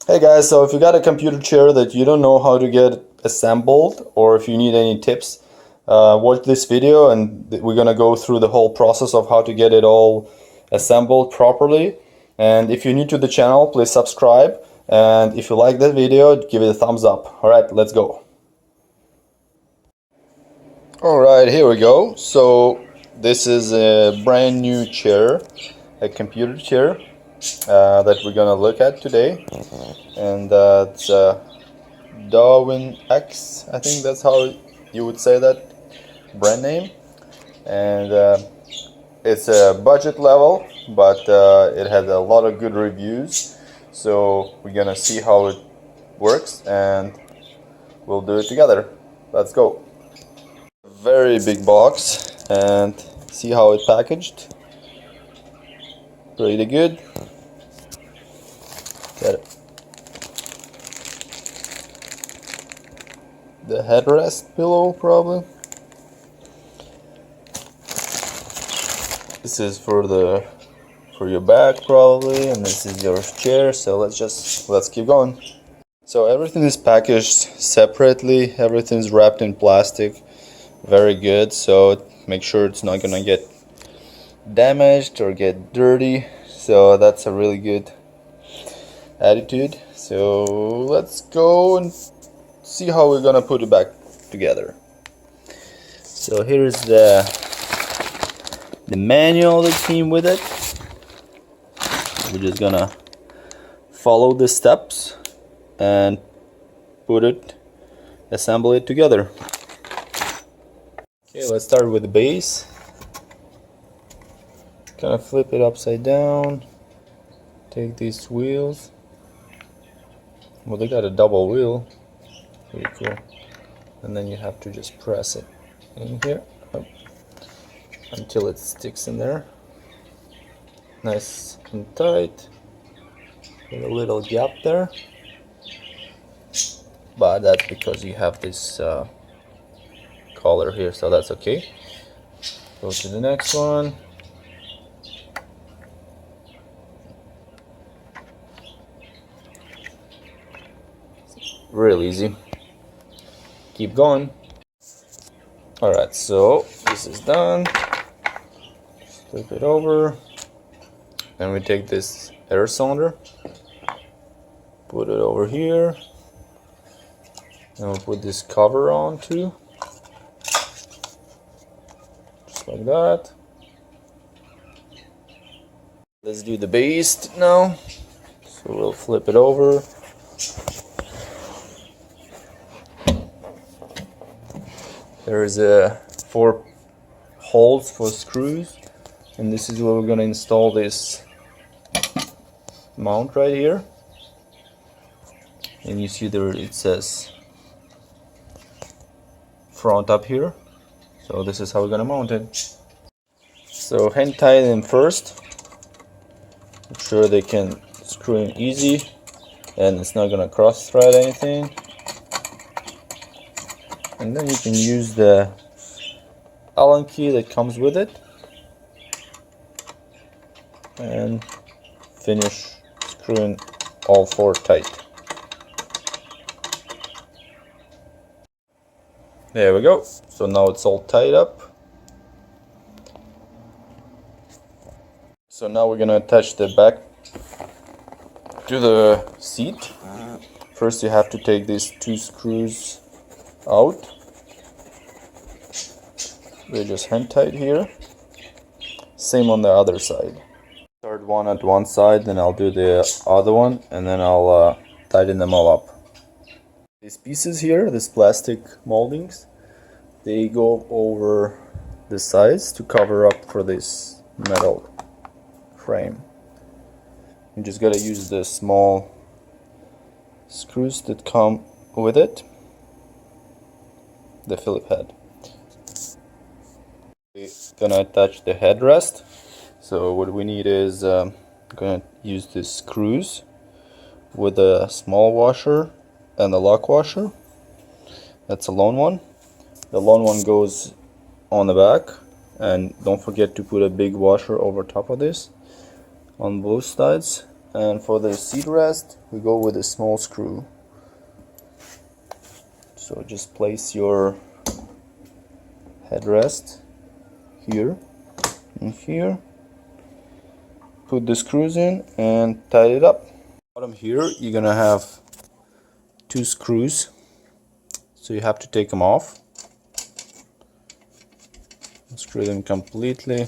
Hey guys, so if you got a computer chair that you don't know how to get assembled, or if you need any tips, watch this video and we're gonna go through the whole process of how to get it all assembled properly. And if you're new to the channel, please subscribe, and if you like that video, give it a thumbs up. Alright, let's go. Alright, here we go. So this is a brand new chair, a computer chair that we're gonna look at today, and it's DOWINX, I think that's how you would say that brand name, and it's a budget level, but it has a lot of good reviews, so we're gonna see how it works and we'll do it together. Let's go. Very big box, and see how it's packaged. Pretty good. Got it. The headrest pillow, probably. This is for your back, probably, and this is your chair. So let's keep going. So everything is packaged separately. Everything's wrapped in plastic. Very good. So make sure it's not gonna get damaged or get dirty. So that's a really good attitude. So let's go and see how we're gonna put it back together. So here's the manual that came with it. We're just gonna follow the steps and assemble it together. Okay, let's start with the base. Kind of flip it upside down. Take these wheels. Well, they got a double wheel. Pretty cool. And then you have to just press it in here until it sticks in there. Nice and tight. With a little gap there. But that's because you have this collar here, so that's okay. Go to the next one. Real easy. Keep going. Alright, so this is done. Flip it over. Then we take this air cylinder, put it over here, and we'll put this cover on too. Just like that. Let's do the base now. So we'll flip it over. There's 4 holes for screws, and this is where we're gonna install this mount right here. And you see there it says front up here, so this is how we're gonna mount it. So hand tighten them first. Make sure they can screw in easy and it's not gonna cross thread anything. And then you can use the Allen key that comes with it and finish screwing all 4 tight. There we go. So now it's all tied up. So now we're gonna attach the back to the seat. First you have to take these 2 screws out. They're just hand tight here. Same on the other side. Start one at one side, then I'll do the other one, and then I'll tighten them all up. These pieces here, these plastic moldings, they go over the sides to cover up for this metal frame. You just gotta use the small screws that come with it, the Phillip head. We're gonna attach the headrest. So what we need is I'm gonna use these screws with a small washer and a lock washer. That's a long one. The long one goes on the back, and don't forget to put a big washer over top of this on both sides. And for the seat rest, we go with a small screw. So just place your headrest here and here. Put the screws in and tight it up. Bottom here, you're gonna have 2 screws, so you have to take them off. Screw them completely.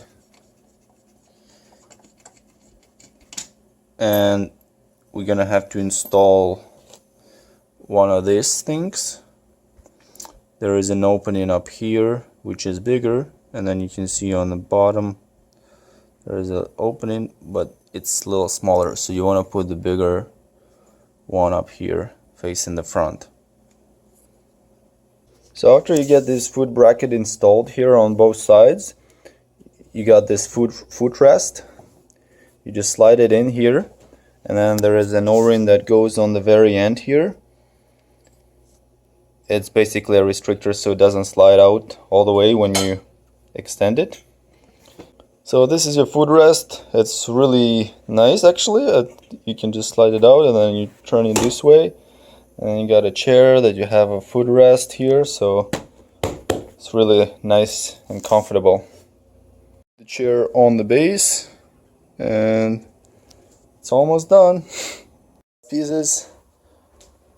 And we're gonna have to install one of these things. There is an opening up here which is bigger, and then you can see on the bottom there is an opening, but it's a little smaller, so you want to put the bigger one up here facing the front. So after you get this foot bracket installed here on both sides, you got this footrest. You just slide it in here, and then there is an O-ring that goes on the very end here. It's basically a restrictor so it doesn't slide out all the way when you extend it. So this is your footrest. It's really nice actually. You can just slide it out and then you turn it this way. And you got a chair that you have a footrest here, so it's really nice and comfortable. The chair on the base, and it's almost done. Pieces.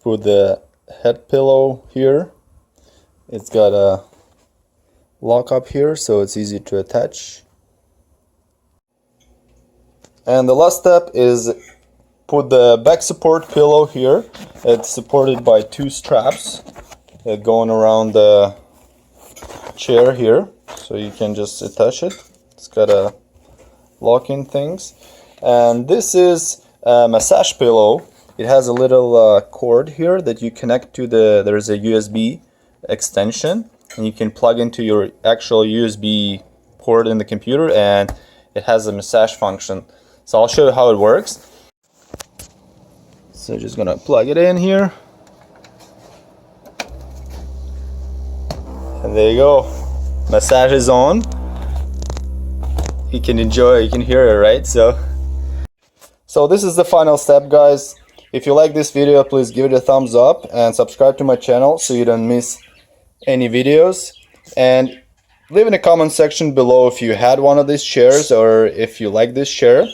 Put the head pillow here. It's got a lock up here, so it's easy to attach. And the last step is put the back support pillow here. It's supported by 2 straps that going around the chair here, so you can just attach it. It's got a locking things. And this is a massage pillow. It has a little cord here that you connect to there's a USB extension, and you can plug into your actual USB port in the computer, and it has a massage function. So I'll show you how it works. So just gonna plug it in here, and there you go. Massage is on. You can enjoy, you can hear it, right? So this is the final step, guys. If you like this video, please give it a thumbs up and subscribe to my channel so you don't miss any videos. And leave in the comment section below if you had one of these chairs or if you like this chair.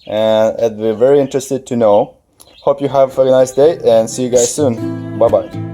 And I'd be very interested to know. Hope you have a nice day and see you guys soon. Bye bye.